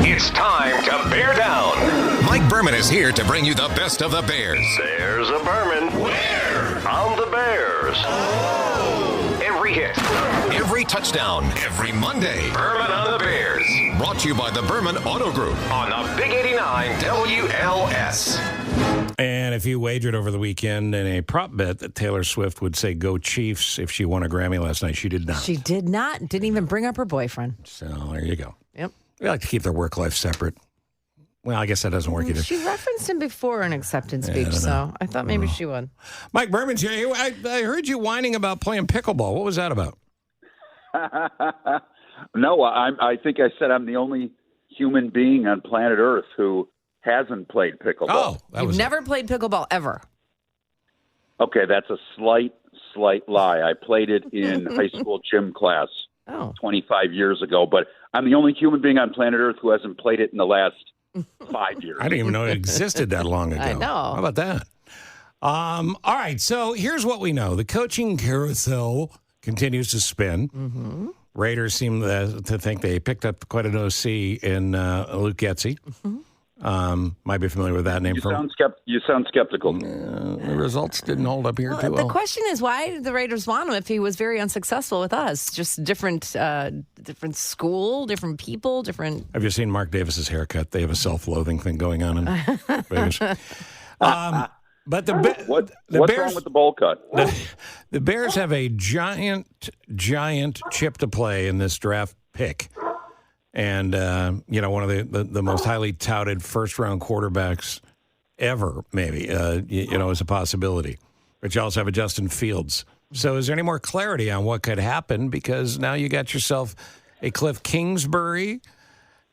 It's time to bear down. Mike Berman is here to bring you the best of the Bears. There's a Berman. Where? On the Bears. Oh. Every hit, every touchdown, every Monday. Berman on the Bears. Brought to you by the Berman Auto Group on the Big 89 WLS. And if you wagered over the weekend in a prop bet that Taylor Swift would say go Chiefs if she won a Grammy last night, she did not. She did not. Didn't even bring up her boyfriend. So there you go. Yep. They like to keep their work life separate. Well, I guess that doesn't work either. She referenced him before in acceptance speech, so I thought maybe she would. Mike Berman's here. I heard you whining about playing pickleball. What was that about? No, I think I said I'm the only human being on planet Earth who hasn't played pickleball. Oh, You've never played pickleball ever? Okay, that's a slight lie. I played it in high school gym class 25 years ago, but I'm the only human being on planet Earth who hasn't played it in the last 5 years. I didn't even know it existed that long ago. I know. How about that? All right, so here's what we know. The coaching carousel continues to spin. Mm-hmm. Raiders seem to think they picked up quite an OC in Luke Getsy. Mm-hmm. Might be familiar with that name. You sound skeptical. The results didn't hold up here too well. The question is, why did the Raiders want him if he was very unsuccessful with us? Just different school, different people, different... Have you seen Mark Davis's haircut? They have a self-loathing thing going on in Vegas. But what's Bears, wrong with the bowl cut? The Bears have a giant chip to play in this draft pick. And, one of the most highly touted first-round quarterbacks ever, maybe, is a possibility. But you also have a Justin Fields. So is there any more clarity on what could happen? Because now you got yourself a Cliff Kingsbury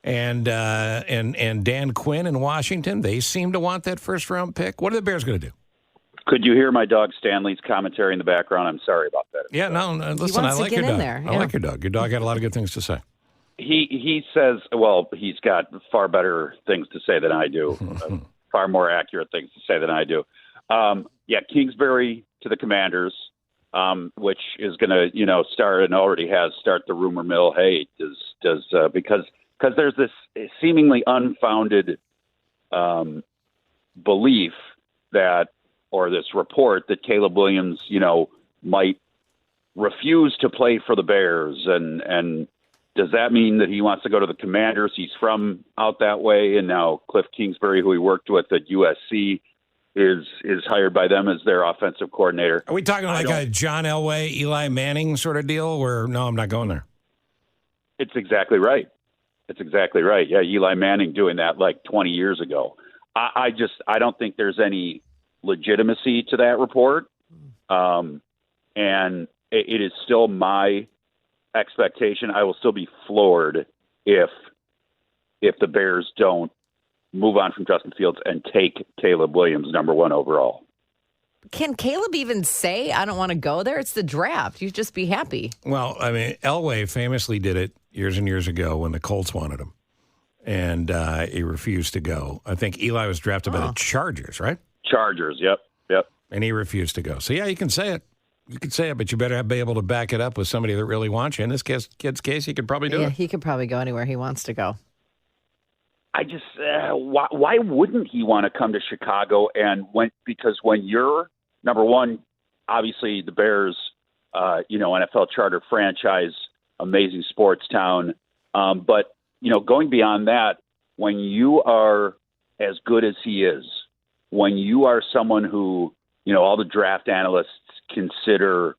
and Dan Quinn in Washington. They seem to want that first-round pick. What are the Bears going to do? Could you hear my dog Stanley's commentary in the background? I'm sorry about that. Yeah, no, listen, I like your dog. I like your dog. Your dog had a lot of good things to say. He says, well, he's got far better things to say than I do, far more accurate things to say than I do. Kingsbury to the Commanders, which is going to, start and already has start the rumor mill. Hey, because there's this seemingly unfounded belief or this report that Caleb Williams, might refuse to play for the Bears and does that mean that he wants to go to the Commanders? He's from out that way, and now Cliff Kingsbury, who he worked with at USC, is hired by them as their offensive coordinator. Are we talking like a John Elway, Eli Manning sort of deal where, no, I'm not going there? It's exactly right. Yeah, Eli Manning doing that like 20 years ago. I don't think there's any legitimacy to that report. And it is still my expectation. I will still be floored if the Bears don't move on from Justin Fields and take Caleb Williams number 1 overall. Can Caleb even say, I don't want to go there? It's the draft. You'd just be happy. Well, I mean, Elway famously did it years and years ago when the Colts wanted him, and he refused to go. I think Eli was drafted by the Chargers, right? Chargers, yep. And he refused to go. So, yeah, you can say it. You could say it, but you better be able to back it up with somebody that really wants you. In this kid's case, he could probably do it. Yeah, he could probably go anywhere he wants to go. I just, why wouldn't he want to come to Chicago? Because when you're, number one, obviously the Bears, NFL charter franchise, amazing sports town. But, going beyond that, when you are as good as he is, when you are someone who, all the draft analysts consider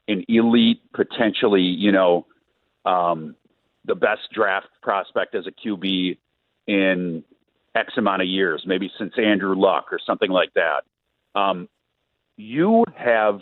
an elite, potentially, the best draft prospect as a QB in X amount of years, maybe since Andrew Luck or something like that. You have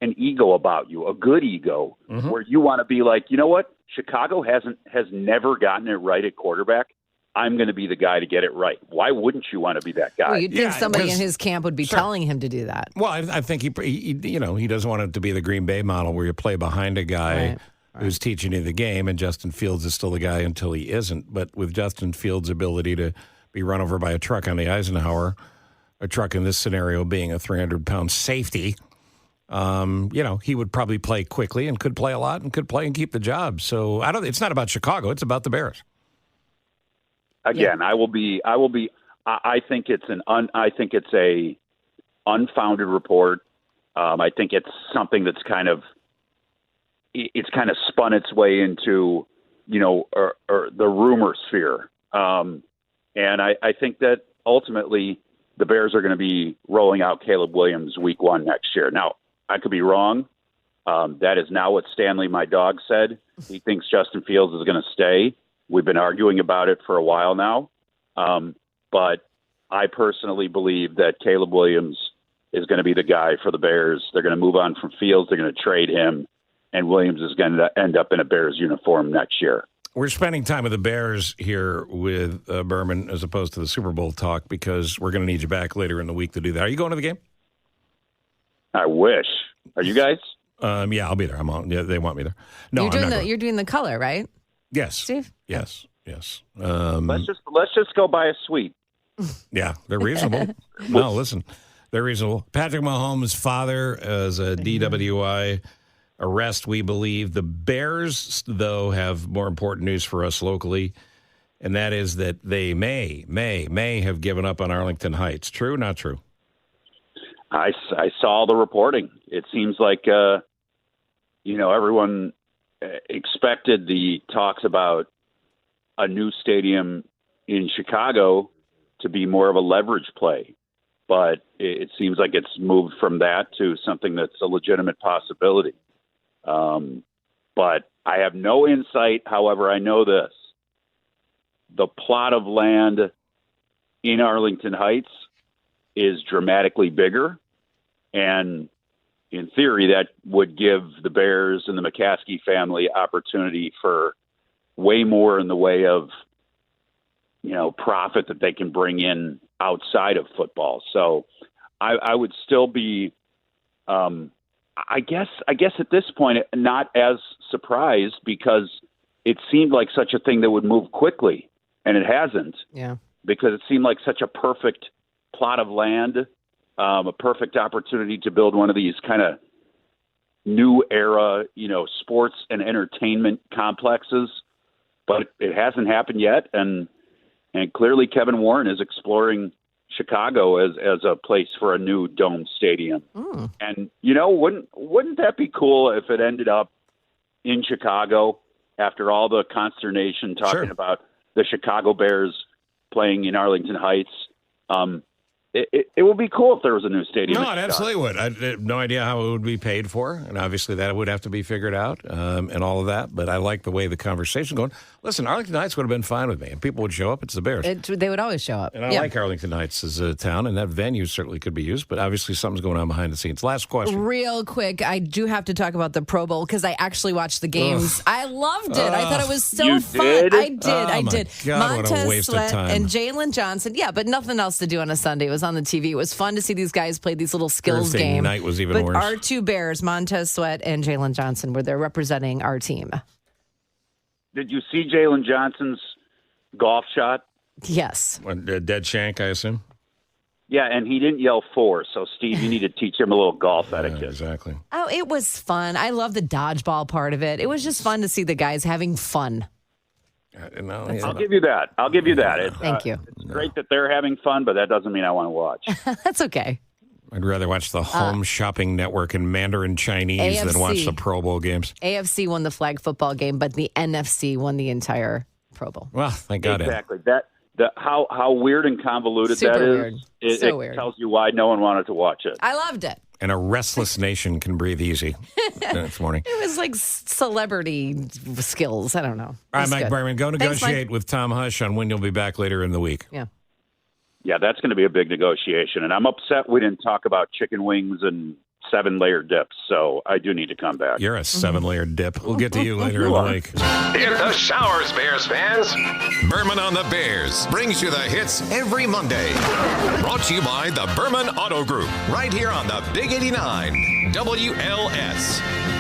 an ego about you, a good ego, where you want to be like, you know what? Chicago has never gotten it right at quarterback. I'm going to be the guy to get it right. Why wouldn't you want to be that guy? Well, you'd think somebody in his camp would be telling him to do that. Well, I think he doesn't want it to be the Green Bay model where you play behind a guy who's teaching you the game, and Justin Fields is still the guy until he isn't. But with Justin Fields' ability to be run over by a truck on the Eisenhower, a truck in this scenario being a 300-pound safety, he would probably play quickly and could play a lot and could play and keep the job. So it's not about Chicago; it's about the Bears. again, I will be. I think it's a unfounded report. I think it's something that's kind of spun its way into, or the rumor sphere. And I think that ultimately the Bears are going to be rolling out Caleb Williams week 1 next year. Now, I could be wrong. That is now what Stanley, my dog, said. He thinks Justin Fields is going to stay. We've been arguing about it for a while now. But I personally believe that Caleb Williams is going to be the guy for the Bears. They're going to move on from Fields. They're going to trade him, and Williams is going to end up in a Bears uniform next year. We're spending time with the Bears here with Berman as opposed to the Super Bowl talk because we're going to need you back later in the week to do that. Are you going to the game? I wish. Are you guys? Yeah, I'll be there. I'm on. Yeah, they want me there. No, you're doing the color, right? Yes, Steve. Yes. Let's just go buy a suite. Yeah, they're reasonable. No, listen, they're reasonable. Patrick Mahomes' father is a DWI arrest, we believe. The Bears, though, have more important news for us locally, and that is that they may have given up on Arlington Heights. True, not true? I saw the reporting. It seems like, everyone expected the talks about a new stadium in Chicago to be more of a leverage play. But it seems like it's moved from that to something that's a legitimate possibility. But I have no insight. However, I know this. The plot of land in Arlington Heights is dramatically bigger. And in theory, that would give the Bears and the McCaskey family opportunity for way more in the way of, profit that they can bring in outside of football. So I would still be, I guess at this point, not as surprised because it seemed like such a thing that would move quickly, and it hasn't. Yeah. Because it seemed like such a perfect plot of land, a perfect opportunity to build one of these kind of new era, sports and entertainment complexes, but it hasn't happened yet. And clearly Kevin Warren is exploring Chicago as a place for a new dome stadium. Mm. And, wouldn't that be cool if it ended up in Chicago after all the consternation talking about the Chicago Bears playing in Arlington Heights? It would be cool if there was a new stadium. No, it absolutely would. I have no idea how it would be paid for, and obviously that would have to be figured out and all of that. But I like the way the conversation going. Listen, Arlington Heights would have been fine with me, and people would show up. It's the Bears. They would always show up. And I like Arlington Heights as a town, and that venue certainly could be used. But obviously something's going on behind the scenes. Last question. Real quick, I do have to talk about the Pro Bowl because I actually watched the games. I loved it. I thought it was so fun. Did? I did. God, what a waste of time. And Jalen Johnson. Yeah, but nothing else to do on a Sunday. It was on the TV. It was fun to see these guys play these little skills Thursday game. Night was even but worse. Our two Bears, Montez Sweat and Jalen Johnson, were there representing our team. Did you see Jalen Johnson's golf shot? Yes. Dead shank, I assume? Yeah, and he didn't yell 4. So, Steve, you need to teach him a little golf etiquette. Exactly. Oh, it was fun. I love the dodgeball part of it. It was just fun to see the guys having fun. I'll give you that. Thank you. It's great that they're having fun, but that doesn't mean I want to watch. That's okay. I'd rather watch the Home Shopping Network in Mandarin Chinese than watch the Pro Bowl games. AFC won the flag football game, but the NFC won the entire Pro Bowl. Well, thank God. Exactly. How weird and convoluted Super that is. weird. It weird. Tells you why no one wanted to watch it. I loved it. And a restless nation can breathe easy this morning. It was like celebrity skills. I don't know. All right, Mike Berman, go negotiate with Tom Hush on when you'll be back later in the week. Yeah. Yeah, that's going to be a big negotiation. And I'm upset we didn't talk about chicken wings and 7-layer dips. So I do need to come back. You're a 7-layer dip. We'll get to you later in the week. Hit the showers, Bears fans. Berman on the Bears brings you the hits every Monday. Brought to you by the Berman Auto Group, right here on the Big 89 WLS.